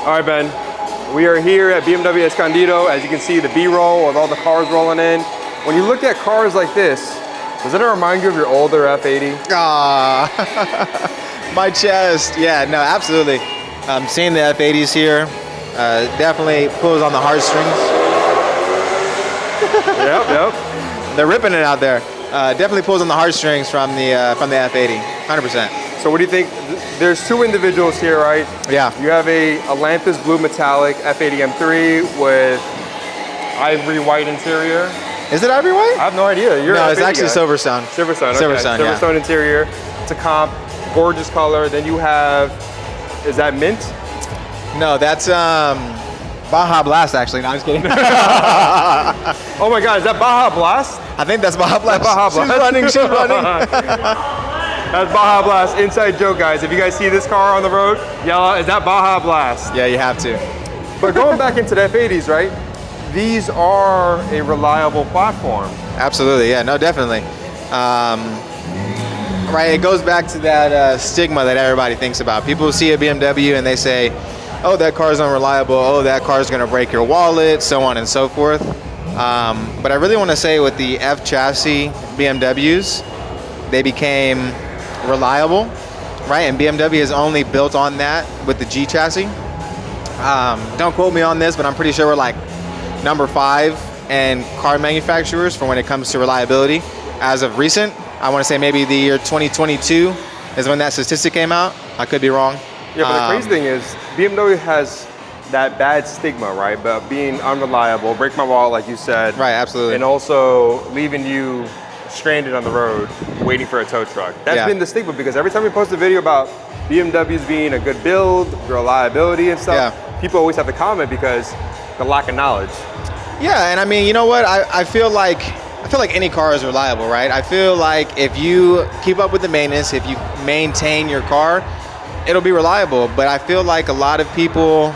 All right, Ben. We are here at BMW Escondido. As you can see, the B-roll with all the cars rolling in. When you look at cars like this, does it remind you of your older F80? Ah, my chest. Yeah, no, absolutely. Seeing the F80s here definitely pulls on the heartstrings. Yep. They're ripping it out there. Definitely pulls on the heartstrings from the F80, 100%. So what do you think? There's two individuals here, right? Yeah. You have a Atlantis Blue Metallic F80 M3 with ivory white interior. Is it ivory white? I have no idea. No, it's actually Silverstone. Silverstone, okay. Silverstone interior. It's a comp, gorgeous color. Then you have, is that mint? No, that's Baja Blast, actually. No, I'm just kidding. Oh my God, is that Baja Blast? I think that's Baja Blast. Baja Blast. She's running. That's Baja Blast. Inside joke, guys. If you guys see this car on the road, yell, is that Baja Blast? Yeah, you have to. But going back into the F80s, right? These are a reliable platform. Absolutely, yeah, no, definitely. Right, it goes back to that stigma that everybody thinks about. People see a BMW and they say, oh, that car's unreliable, oh, that car's gonna break your wallet, so on and so forth. But I really wanna say with the F chassis BMWs, they became reliable, right? And BMW is only built on that with the G chassis. Don't quote me on this, but I'm pretty sure we're like number 5 in car manufacturers for when it comes to reliability. As of recent, I want to say maybe the year 2022 is when that statistic came out. I could be wrong. Yeah, but the crazy thing is BMW has that bad stigma, right? But being unreliable, break my wallet, like you said. Right, absolutely. And also leaving you stranded on the road waiting for a tow truck. That's been the stigma, because every time we post a video about BMWs being a good build, reliability and stuff, people always have to comment because the lack of knowledge. Yeah, and I mean, you know what? I feel like any car is reliable, right? I feel like if you keep up with the maintenance, if you maintain your car, it'll be reliable. But I feel like a lot of people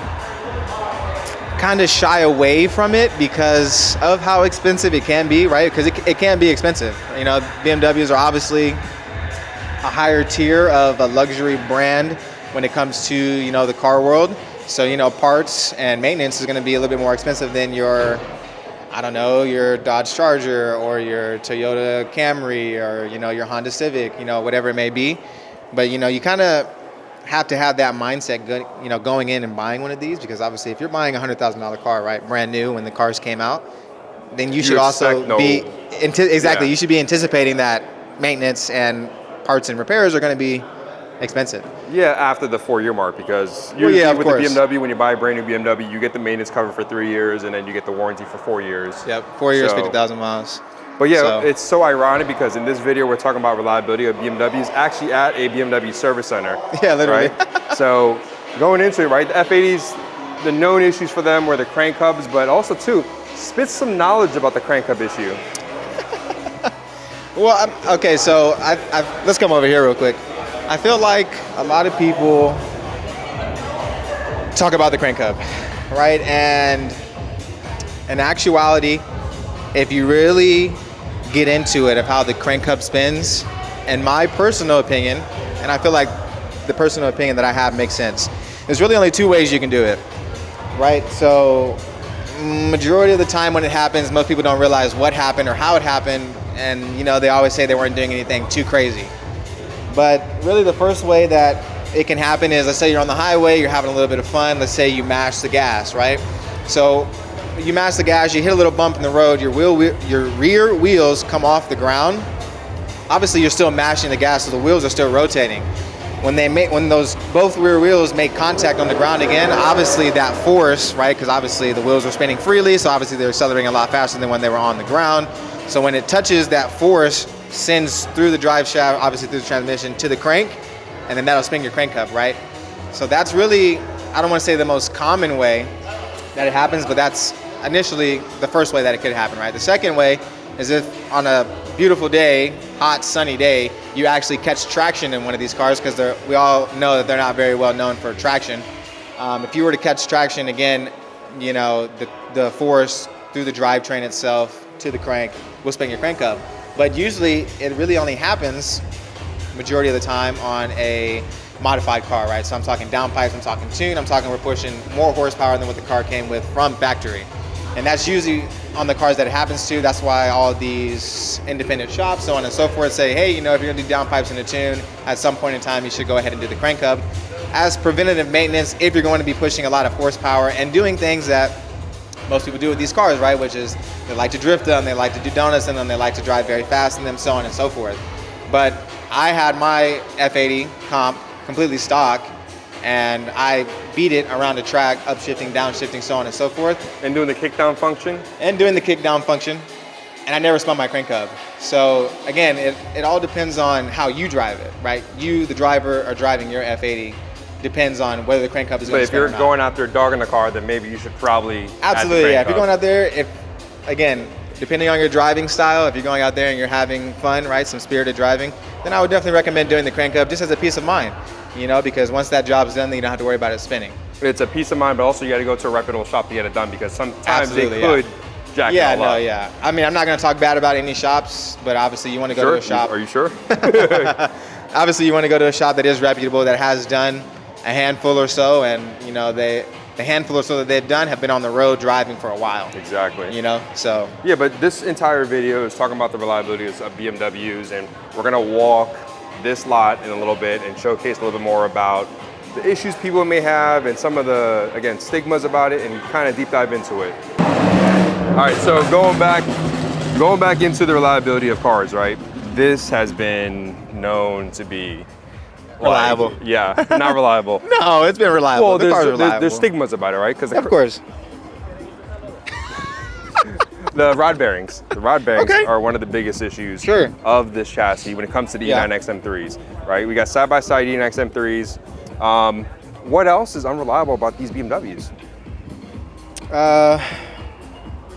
kind of shy away from it because of how expensive it can be, right? Because it can be expensive. You know, BMWs are obviously a higher tier of a luxury brand when it comes to, you know, the car world. So, you know, parts and maintenance is going to be a little bit more expensive than your, I don't know, your Dodge Charger or your Toyota Camry or, you know, your Honda Civic, you know, whatever it may be. But, you know, you kind of have to have that mindset, you know, going in and buying one of these, because obviously if you're buying a $100,000 car, right, brand new when the cars came out, then you should also be, you should be anticipating that maintenance and parts and repairs are going to be expensive. Yeah, after the 4-year mark, because usually with the BMW, when you buy a brand new BMW, you get the maintenance cover for 3 years and then you get the warranty for 4 years. Yep, 4 years, 50,000 miles. But yeah, it's so ironic because in this video we're talking about reliability of BMWs actually at a BMW service center. Yeah, literally. Right? So going into it, right, the F80s, the known issues for them were the crank hubs, but also too, spit some knowledge about the crank hub issue. Well, okay, so let's come over here real quick. I feel like a lot of people talk about the crank hub, right? And in actuality, if you really get into it of how the crank hub spins, in my personal opinion, and I feel like the personal opinion that I have makes sense, there's really only 2 ways you can do it, right? So majority of the time when it happens, most people don't realize what happened or how it happened, and you know, they always say they weren't doing anything too crazy. But really the first way that it can happen is, let's say you're on the highway, you're having a little bit of fun, let's say you mash the gas, right? So you mash the gas, you hit a little bump in the road, your rear wheels come off the ground. Obviously you're still mashing the gas, so the wheels are still rotating. When those both rear wheels make contact on the ground again, obviously that force, right, because obviously the wheels are spinning freely, so obviously they're accelerating a lot faster than when they were on the ground. So when it touches, that force sends through the drive shaft, obviously through the transmission, to the crank, and then that'll spin your crank hub, right? So that's really, I don't want to say the most common way that it happens, but that's initially the first way that it could happen, right? The second way is if on a beautiful day, hot, sunny day, you actually catch traction in one of these cars, because we all know that they're not very well known for traction. If you were to catch traction, again, you know, the force through the drivetrain itself to the crank will spin your crank hub. But usually it really only happens majority of the time on a modified car, right? So I'm talking downpipes, I'm talking tune, I'm talking we're pushing more horsepower than what the car came with from factory. And that's usually on the cars that it happens to. That's why all these independent shops, so on and so forth, say, hey, you know, if you're gonna do downpipes in a tune, at some point in time, you should go ahead and do the crank hub as preventative maintenance if you're going to be pushing a lot of horsepower and doing things that most people do with these cars, right? Which is they like to drift them, they like to do donuts in them, they like to drive very fast in them, so on and so forth. But I had my F80 comp completely stock, and I beat it around the track, upshifting, downshifting, so on and so forth. And doing the kickdown function? And doing the kickdown function. And I never spun my crank hub. So again, it all depends on how you drive it, right? You, the driver, are driving your F80. Depends on whether the crank hub is going to spin or not. But if you're going out there dogging the car, then maybe you should probably absolutely, yeah. If you're going out there, again, depending on your driving style, if you're going out there and you're having fun, right, some spirited driving, then I would definitely recommend doing the crank hub just as a peace of mind, you know, because once that job's done, then you don't have to worry about it spinning. It's a peace of mind, but also you got to go to a reputable shop to get it done because sometimes they could jack it all up. Yeah, no, yeah. I mean, I'm not going to talk bad about any shops, but obviously you want to go to a shop. Are you sure? Obviously you want to go to a shop that is reputable, that has done a handful or so, and you know, the handful or so that they've done have been on the road driving for a while. Exactly. You know, so. Yeah, but this entire video is talking about the reliability of BMWs, and we're gonna walk this lot in a little bit and showcase a little bit more about the issues people may have and some of the, again, stigmas about it, and kind of deep dive into it. All right, so going back into the reliability of cars, right? This has been known to be reliable. Yeah, not reliable. No, it's been reliable. Well, the car's reliable. There's stigmas about it, right? Of course. The rod bearings. The rod bearings are one of the biggest issues of this chassis when it comes to the E9X M3s, right? We got side-by-side E9X M3s. What else is unreliable about these BMWs?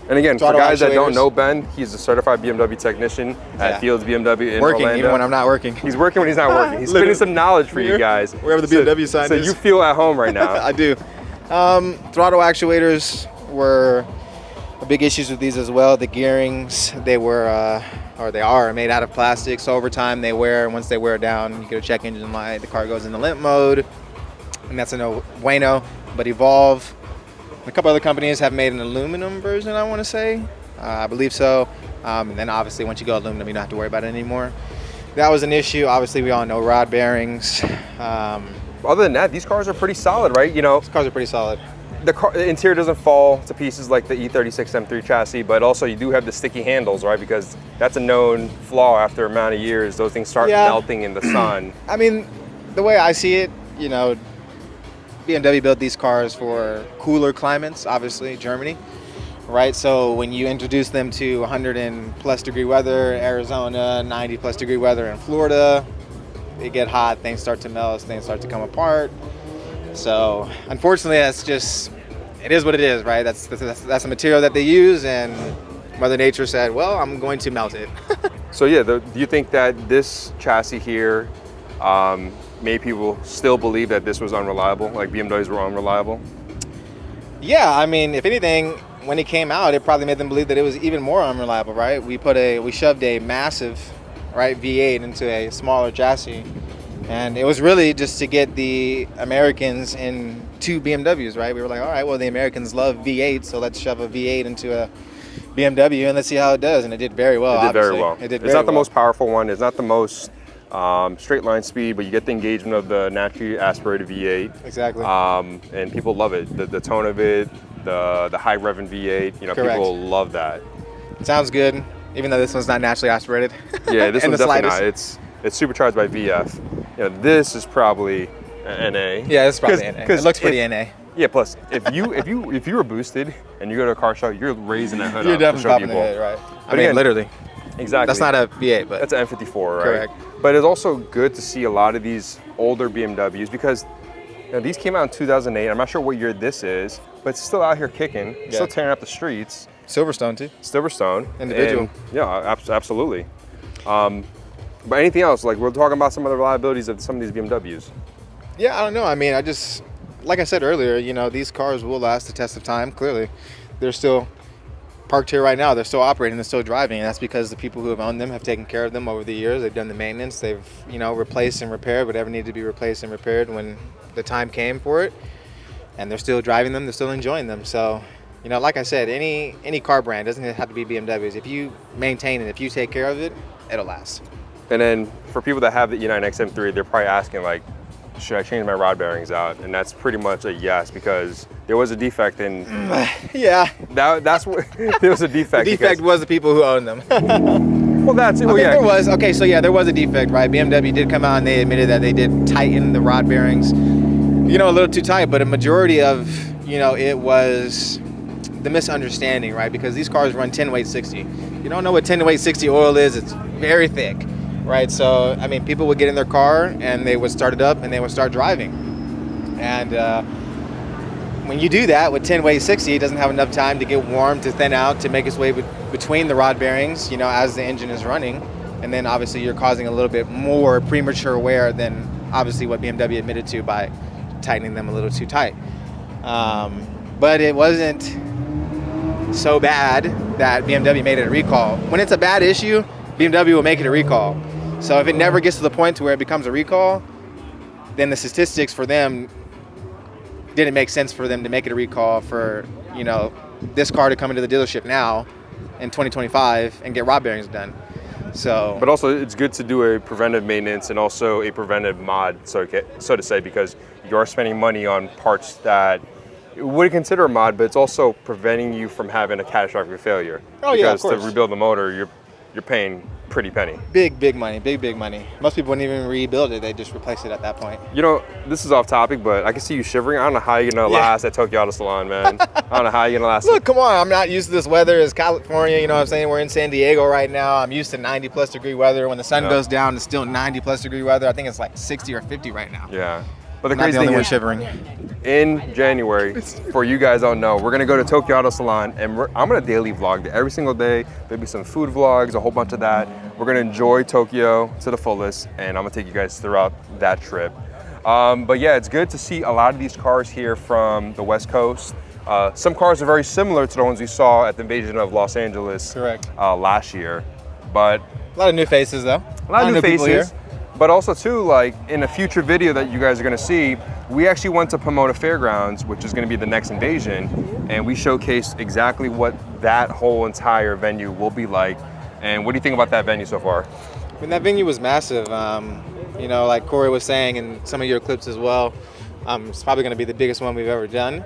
And again, for guys that don't know Ben, he's a certified BMW technician at Fields BMW in Orlando. Working even when I'm not working. He's working when he's not working. He's spitting some knowledge for you guys. Wherever the BMW sign is. So you feel at home right now. I do. Throttle actuators were big issues with these as well. The gearings, they were, or they are, made out of plastic. So over time they wear, and once they wear down, you get a check engine light, the car goes into limp mode, and that's a no bueno. But Evolve, a couple other companies have made an aluminum version, I want to say. I believe so. And then obviously once you go aluminum, you don't have to worry about it anymore. That was an issue. Obviously we all know rod bearings. Other than that, these cars are pretty solid, right? You know, these cars are pretty solid. The interior doesn't fall to pieces like the E36 M3 chassis, but also you do have the sticky handles, right? Because that's a known flaw after a amount of years. Those things start melting in the sun. I mean, the way I see it, you know, BMW built these cars for cooler climates, obviously, Germany, right? So when you introduce them to 100+ degree weather, Arizona, 90+ degree weather in Florida, they get hot, things start to melt, things start to come apart. So unfortunately, that's just, it is what it is, right? That's the material that they use, and Mother Nature said, well, I'm going to melt it. So yeah, do you think that this chassis here made people still believe that this was unreliable, like BMWs were unreliable? Yeah, I mean, if anything, when it came out, it probably made them believe that it was even more unreliable, right? We shoved a massive, right, V8 into a smaller chassis, and it was really just to get the Americans into BMWs, right? We were like, all right, well, the Americans love V8, so let's shove a V8 into a BMW and let's see how it does, and it did very well. It did very well. It's not the most powerful one. It's not the most straight line speed, but you get the engagement of the naturally aspirated V8. Exactly. And people love it. The tone of it, the high revving V8. You know, people love that. Sounds good, even though this one's not naturally aspirated. Yeah, this one's definitely not. It's supercharged by VF. You know, this is probably an NA. Yeah, it's probably NA. It looks pretty NA. Yeah. Plus, if you were boosted and you go to a car show, you're raising that hood you're up definitely to show popping people. The hood, right? But I mean, literally. Exactly. That's not a V8, but that's an M54, right? Correct. But it's also good to see a lot of these older BMWs because these came out in 2008. I'm not sure what year this is, but it's still out here kicking, still tearing up the streets. Silverstone too. Silverstone. Individual. And, yeah, absolutely. But anything else? Like, we're talking about some of the reliabilities of some of these BMWs. Yeah, I don't know. I mean, like I said earlier, you know, these cars will last the test of time. Clearly, they're still parked here right now. They're still operating. They're still driving. And that's because the people who have owned them have taken care of them over the years. They've done the maintenance. They've, replaced and repaired whatever needed to be replaced and repaired when the time came for it. And they're still driving them. They're still enjoying them. So, like I said, any car brand doesn't have to be BMWs. If you maintain it, if you take care of it, it'll last. And then for people that have the E9 XM3, they're probably asking, like, should I change my rod bearings out? And that's pretty much a yes, because there was a defect in. Yeah. That's what there was a defect. The defect was the people who owned them. Well, that's it. There was. Okay, so yeah, there was a defect, right? BMW did come out and they admitted that they did tighten the rod bearings, a little too tight, but a majority of, it was the misunderstanding, right? Because these cars run 10 weight 60. If you don't know what 10 weight 60 oil is, it's very thick. Right, so people would get in their car and they would start it up and they would start driving. And when you do that with 10 weight 60, it doesn't have enough time to get warm, to thin out, to make its way between the rod bearings, as the engine is running. And then obviously you're causing a little bit more premature wear than obviously what BMW admitted to by tightening them a little too tight. But it wasn't so bad that BMW made it a recall. When it's a bad issue, BMW will make it a recall. So if it never gets to the point to where it becomes a recall, then the statistics for them didn't make sense for them to make it a recall for, this car to come into the dealership now in 2025 and get rod bearings done. So, but also it's good to do a preventive maintenance and also a preventive mod, so to say, because you are spending money on parts that you would consider a mod, but it's also preventing you from having a catastrophic failure. Oh yeah, of course. Because to rebuild the motor, you're paying pretty penny. Big money, big money. Most people wouldn't even rebuild it. They just replace it at that point. This is off topic, but I can see you shivering. I don't know how you're going to last at Tokyo Auto Salon, man. I don't know how you're going to last. Look, come on. I'm not used to this weather. It's California, you know what I'm saying? We're in San Diego right now. I'm used to 90 plus degree weather. When the sun goes down, it's still 90 plus degree weather. I think it's like 60 or 50 right now. Yeah. But the Not crazy the only thing one is, shivering. in January, for you guys don't know, we're gonna go to Tokyo Auto Salon, and I'm gonna daily vlog there every single day. Maybe some food vlogs, a whole bunch of that. We're gonna enjoy Tokyo to the fullest, and I'm gonna take you guys throughout that trip. But yeah, it's good to see a lot of these cars here from the West Coast. Some cars are very similar to the ones we saw at the Invasion of Los Angeles. Correct. Last year, but a lot of new faces though. A lot of new faces. But also too, like in a future video that you guys are gonna see, we actually went to Pomona Fairgrounds, which is gonna be the next Invasion, and we showcased exactly what that whole entire venue will be like. And what do you think about that venue so far? I mean, that venue was massive. Like Corey was saying in some of your clips as well, it's probably gonna be the biggest one we've ever done.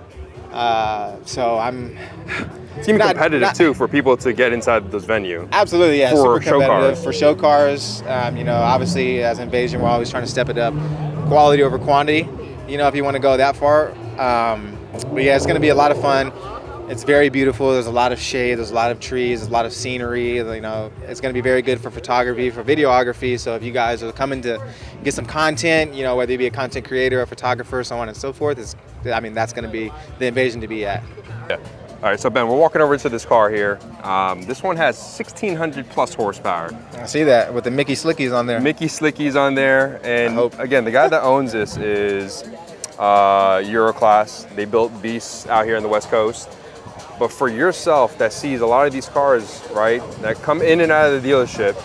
So I'm... It's even competitive too for people to get inside this venue. Absolutely, yeah. For super competitive show cars. For show cars. Obviously as Invasion, we're always trying to step it up. Quality over quantity, if you want to go that far. But yeah, it's going to be a lot of fun. It's very beautiful. There's a lot of shade. There's a lot of trees. There's a lot of scenery. It's going to be very good for photography, for videography. So if you guys are coming to get some content, whether you be a content creator, a photographer, so on and so forth, that's going to be the Invasion to be at. Yeah. All right, so Ben, we're walking over to this car here. This one has 1,600 plus horsepower. I see that with the Mickey Slickies on there. Mickey Slickies on there. And again, the guy that owns this is Euroclass. They built beasts out here in the West Coast. But for yourself that sees a lot of these cars, right, that come in and out of the dealership,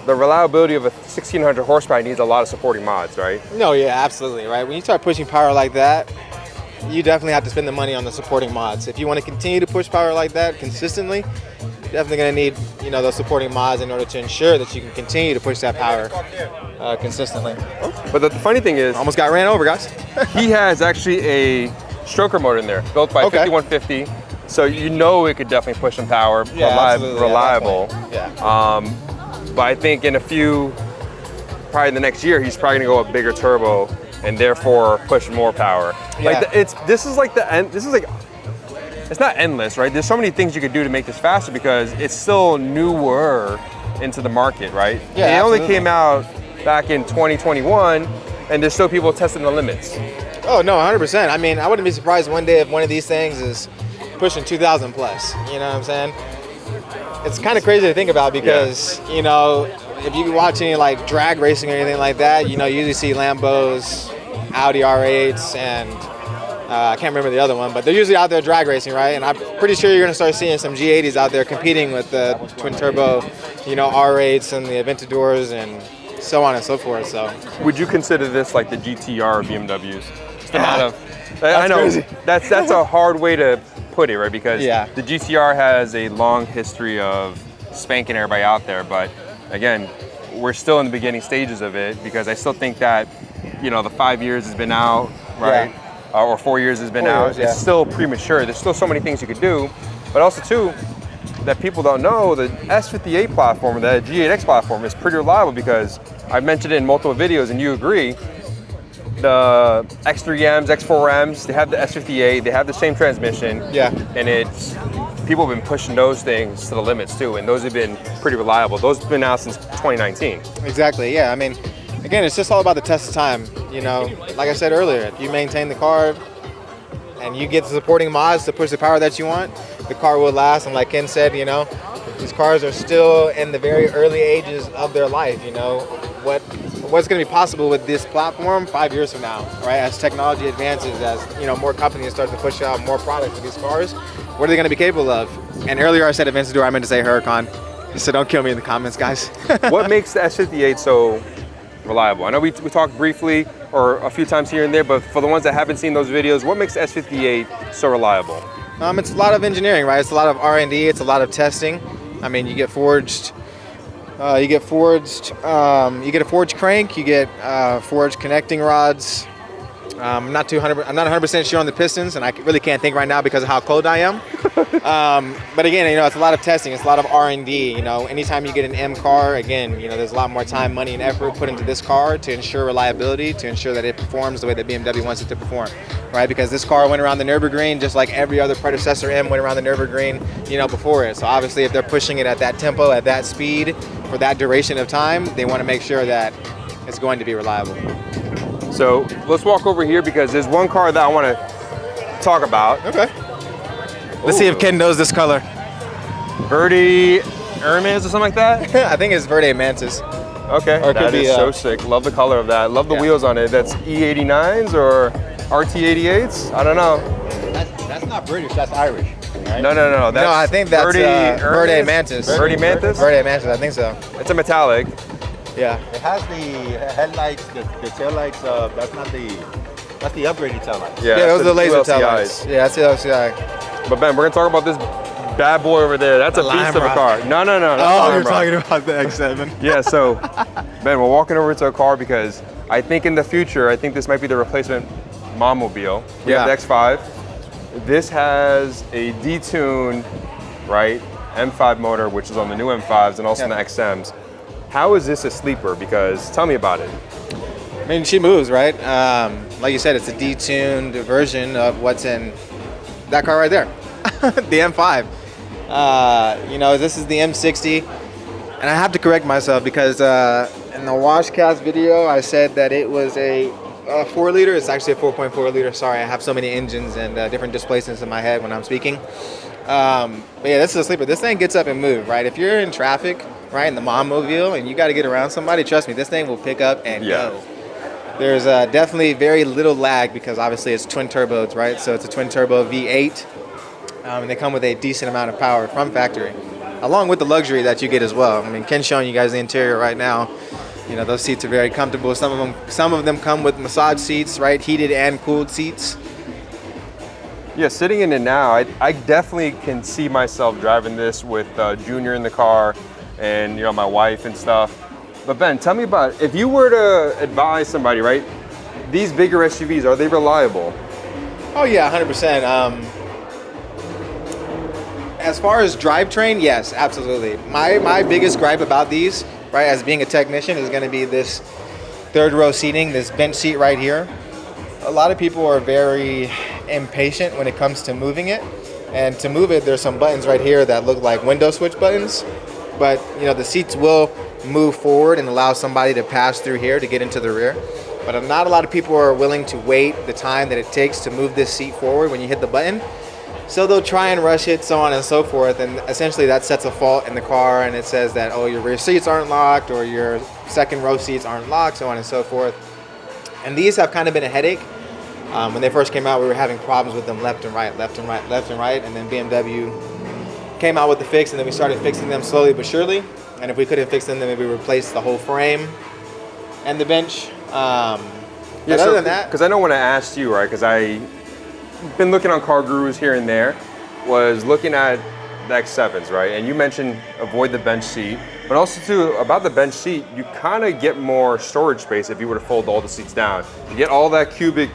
the reliability of a 1,600 horsepower needs a lot of supporting mods, right? No, yeah, absolutely, right? When you start pushing power like that, you definitely have to spend the money on the supporting mods. If you want to continue to push power like that consistently, you're definitely going to need, those supporting mods in order to ensure that you can continue to push that power consistently. But the funny thing is, almost got ran over, guys. He has actually a stroker motor in there, built by 5150. So it could definitely push some power, reliable. Yeah. But I think in probably the next year, he's probably going to go a bigger turbo and therefore push more power. Yeah. This is it's not endless, right? There's so many things you could do to make this faster because it's still newer into the market, right? Yeah, it only came out back in 2021, and there's still people testing the limits. Oh no, 100%. I mean, I wouldn't be surprised one day if one of these things is pushing 2,000 plus. You know what I'm saying? It's kind of crazy to think about because if you watch any like drag racing or anything like that, you usually see Lambos, Audi R8s, and I can't remember the other one, but they're usually out there drag racing, right? And I'm pretty sure you're going to start seeing some G80s out there competing with the twin turbo, you know, R8s and the Aventadors and so on and so forth. So, would you consider this like the GTR of BMWs? Just the amount of, I know crazy. that's a hard way to put it, right? Because Yeah. the GTR has a long history of spanking everybody out there, but again, we're still in the beginning stages of it because I still think that, you know, the 5 years has been out, right? Or 4 years has been 4 out. years, yeah. It's still premature. There's still so many things you could do, but also too, that people don't know, the S58 platform, the G8X platform is pretty reliable because I've mentioned it in multiple videos and you agree, the X3Ms, X4Ms, they have the S58, they have the same transmission. Yeah. And it's, people have been pushing those things to the limits too, and those have been pretty reliable. Those have been out since 2019. Exactly, yeah. I mean, again, it's just all about the test of time. You know, like I said earlier, if you maintain the car and you get the supporting mods to push the power that you want, the car will last. And like Ken said, you know, these cars are still in the very early ages of their life. You know, what's going to be possible with this platform 5 years from now, right? As technology advances, as, you know, more companies start to push out more products for these cars, what are they going to be capable of? And earlier I said Aventador, I meant to say Huracan. So don't kill me in the comments, guys. What makes the S58 so reliable? I know we talked briefly or a few times here and there, but for the ones that haven't seen those videos, what makes the S58 so reliable? It's a lot of engineering, right? It's a lot of R&D. It's a lot of testing. I mean, you get forged. You get a forged crank. You get forged connecting rods. I'm not 100% sure on the pistons, and I really can't think right now because of how cold I am. But again, you know, it's a lot of testing. It's a lot of R&D. You know, anytime you get an M car, again, you know, there's a lot more time, money, and effort put into this car to ensure reliability, to ensure that it performs the way that BMW wants it to perform, right? Because this car went around the Nürburgring just like every other predecessor M went around the Nürburgring, you know, before it. So obviously, if they're pushing it at that tempo, at that speed, for that duration of time, they want to make sure that it's going to be reliable. So let's walk over here because there's one car that I want to talk about. Okay. Let's see if Ken knows this color. Verde Hermes or something like that? I think it's Verde Mantis. Okay, Or it that could be, is so sick. Love the color of that. Love the wheels on it. That's E89s or RT88s? I don't know. That's not British, that's Irish. Right? No. That's No, I think that's Verde Mantis. Verde Mantis? Verde Mantis, I think so. It's a metallic. Yeah. It has the headlights, the tail lights, that's the upgraded tail lights. Yeah, those are the two laser tail LCIs. lights. Yeah, that's the LCI. But Ben, we're gonna talk about this bad boy over there. That's a beast of a Lime car. No. that's Oh, a you're Lime Rock. talking about the X7. Yeah, so Ben, we're walking over to a car because I think in the future, I think this might be the replacement Mommobile. We have the X5. This has a detuned, right, M5 motor, which is on the new M5s and also on the XMs. How is this a sleeper? Because tell me about it. I mean, she moves, right? Like you said, it's a detuned version of what's in that car right there, the M5. You know, this is the M60, and I have to correct myself because in the Washcast video, I said that it was a 4 liter. It's actually a 4.4 liter. Sorry, I have so many engines and different displacements in my head when I'm speaking. But yeah, this is a sleeper. This thing gets up and move, right? If you're in traffic, right, in the Mommobile, and you got to get around somebody, trust me, this thing will pick up and go. There's definitely very little lag because obviously it's twin turbos, right? So it's a twin turbo V8, and they come with a decent amount of power from factory, along with the luxury that you get as well. I mean, Ken's showing you guys the interior right now. You know, those seats are very comfortable. Some of them come with massage seats, right? Heated and cooled seats. Yeah, sitting in it now, I definitely can see myself driving this with Junior in the car and, you know, my wife and stuff. But Ben, tell me about, if you were to advise somebody, right, these bigger SUVs, are they reliable? Oh yeah, 100%. As far as drivetrain, yes, absolutely. My biggest gripe about these, right, as being a technician, is going to be this third row seating, this bench seat right here. A lot of people are very impatient when it comes to moving it. And to move it, there's some buttons right here that look like window switch buttons. But, you know, the seats will move forward and allow somebody to pass through here to get into the rear. But not a lot of people are willing to wait the time that it takes to move this seat forward when you hit the button. So they'll try and rush it, so on and so forth. And essentially that sets a fault in the car, and it says that, oh, your rear seats aren't locked or your second row seats aren't locked, so on and so forth. And these have kind of been a headache When they first came out, we were having problems with them left and right, left and right, left and right, and then BMW came out with the fix, and then we started fixing them slowly but surely. And if we couldn't fix them, then maybe replace the whole frame and the bench. But other than that, because I know when I asked you, right, because I've been looking on Car Gurus here and there, was looking at the X7s, right? And you mentioned avoid the bench seat, but also too, about the bench seat, you kind of get more storage space if you were to fold all the seats down. You get all that cubic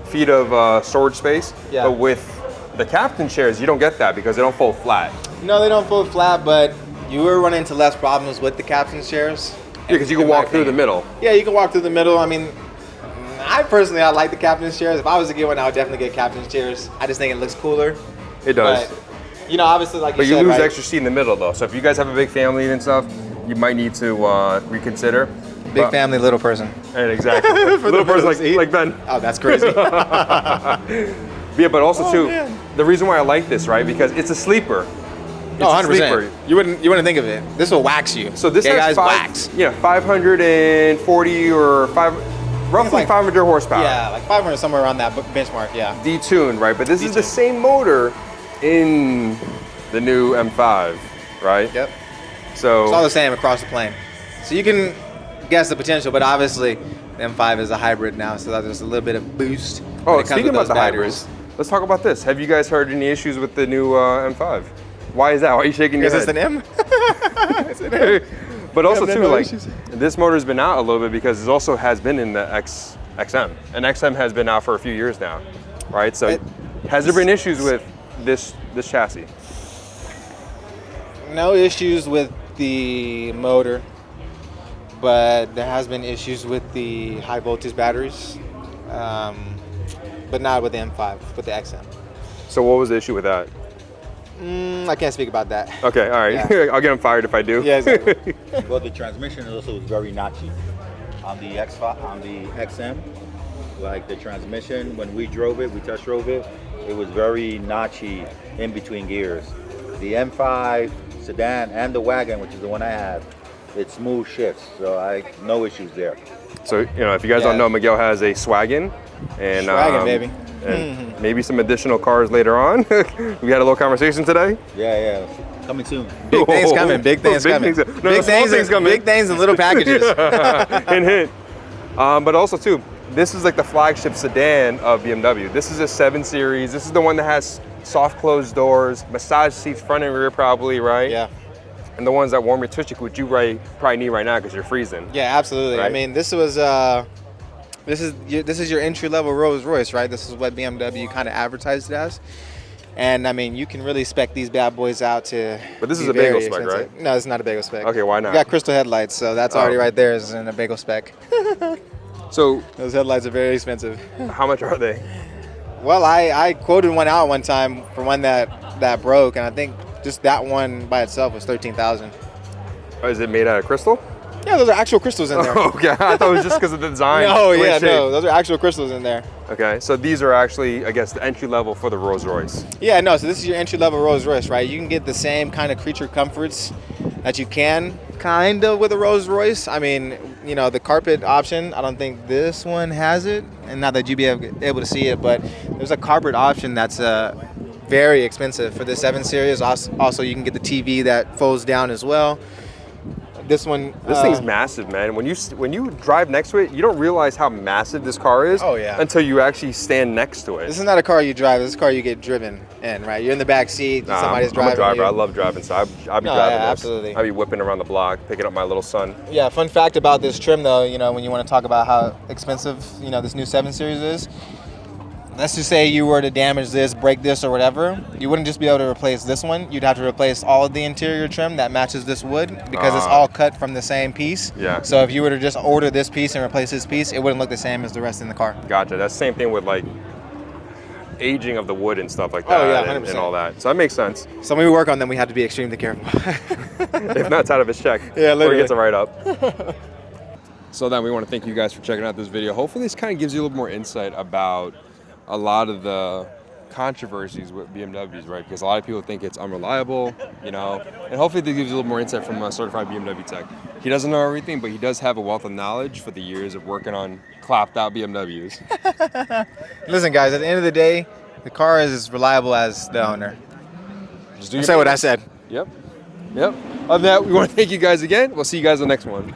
feet of storage space, but with the captain chairs, you don't get that because they don't fold flat. No, they don't fold flat, but you will run into less problems with the captain chairs. Yeah, because you can walk through the middle. Yeah, you can walk through the middle. I mean, I personally like the captain's chairs. If I was to get one, I would definitely get captain's chairs. I just think it looks cooler. It does. But, you know, obviously, like you said, but you lose right? extra seat in the middle, though. So if you guys have a big family and stuff, you might need to reconsider. Big family, little person. And exactly. Little person like Ben. Oh, that's crazy. Yeah, but also too, the reason why I like this, right? Because it's a sleeper. It's 100%. You wouldn't think of it. This will wax you. So this has wax. Yeah, 540 or roughly like 500 horsepower. Yeah, like 500 somewhere around that benchmark. Yeah. Detuned, right? But this is the same motor in the new M5, right? Yep. So it's all the same across the plane. So you can guess the potential, but obviously the M5 is a hybrid now, so there's a little bit of boost. Oh, speaking about the hybrids, let's talk about this. Have you guys heard any issues with the new M5? Why is that? Why are you shaking your head? Is this an M? It's an M. But also too, like this motor's been out a little bit because it also has been in the XM, and XM has been out for a few years now, right? So has there been issues with this chassis? No issues with the motor, but there has been issues with the high voltage batteries, but not with the M5, with the XM. So what was the issue with that? I can't speak about that. Okay, all right. Yeah. I'll get him fired if I do. Yeah, exactly. Well, the transmission also was very notchy on the XM. Like the transmission, when we drove it, we test drove it, it was very notchy in between gears. The M5 sedan and the wagon, which is the one I have, it's smooth shifts, so no issues there. So, you know, if you guys don't know, Miguel has a Swagon, and baby. And maybe some additional cars later on. We had a little conversation today. Yeah, coming soon. Big things coming. Big things coming. Big things and little packages. Hint, hint. But also too, this is like the flagship sedan of BMW. This is a 7 Series. This is the one that has soft closed doors, massage seats front and rear probably, right? Yeah. And the ones that warm your tuchik, which you probably need right now because you're freezing. Yeah, absolutely. Right? I mean, this was this is your entry level Rolls Royce, right? This is what BMW kind of advertised it as. And I mean, you can really spec these bad boys out to. But this is a bagel spec, right? No, it's not a bagel spec. Okay, why not? You got crystal headlights, so that's already right there is in a bagel spec. So those headlights are very expensive. How much are they? Well, I quoted one out one time for one that broke, and I think just that one by itself was $13,000. Oh, is it made out of crystal? Yeah, those are actual crystals in there. Okay, I thought it was just because of the design. No, those are actual crystals in there. Okay, so these are actually, I guess, the entry level for the Rolls Royce. Yeah, no, so this is your entry level Rolls Royce, right? You can get the same kind of creature comforts that you can kind of with a Rolls Royce. I mean, you know, the carpet option, I don't think this one has it, and not that you'd be able to see it, but there's a carpet option that's very expensive for the 7 Series. Also, you can get the TV that folds down as well. This thing's massive, man. When you drive next to it, you don't realize how massive this car is. Oh, yeah. Until you actually stand next to it. This is not a car you drive. This is a car you get driven in, right? You're in the back seat. Somebody's driving. I'm a driver. You. I love driving, so I'll be driving this. Absolutely. I'll be whipping around the block, picking up my little son. Yeah. Fun fact about this trim, though, you know, when you want to talk about how expensive, you know, this new 7 Series is. Let's just say you were to damage this, break this, or whatever. You wouldn't just be able to replace this one. You'd have to replace all of the interior trim that matches this wood because it's all cut from the same piece. Yeah. So if you were to just order this piece and replace this piece, it wouldn't look the same as the rest in the car. Gotcha. That's the same thing with like aging of the wood and stuff like that. Oh, yeah, 100%. And all that. So that makes sense. So when we work on them, we have to be extremely careful. If not, it's out of his check. Yeah, literally. Or he gets a write-up. So then we want to thank you guys for checking out this video. Hopefully this kind of gives you a little more insight about a lot of the controversies with BMWs, right? Because a lot of people think it's unreliable, you know, and hopefully this gives you a little more insight from a certified BMW tech. He doesn't know everything, but he does have a wealth of knowledge for the years of working on clapped out BMWs. Listen, guys, at the end of the day, the car is as reliable as the owner. Just do your Say what I business. said. Yep. Other than that, we want to thank you guys again. We'll see you guys on the next one.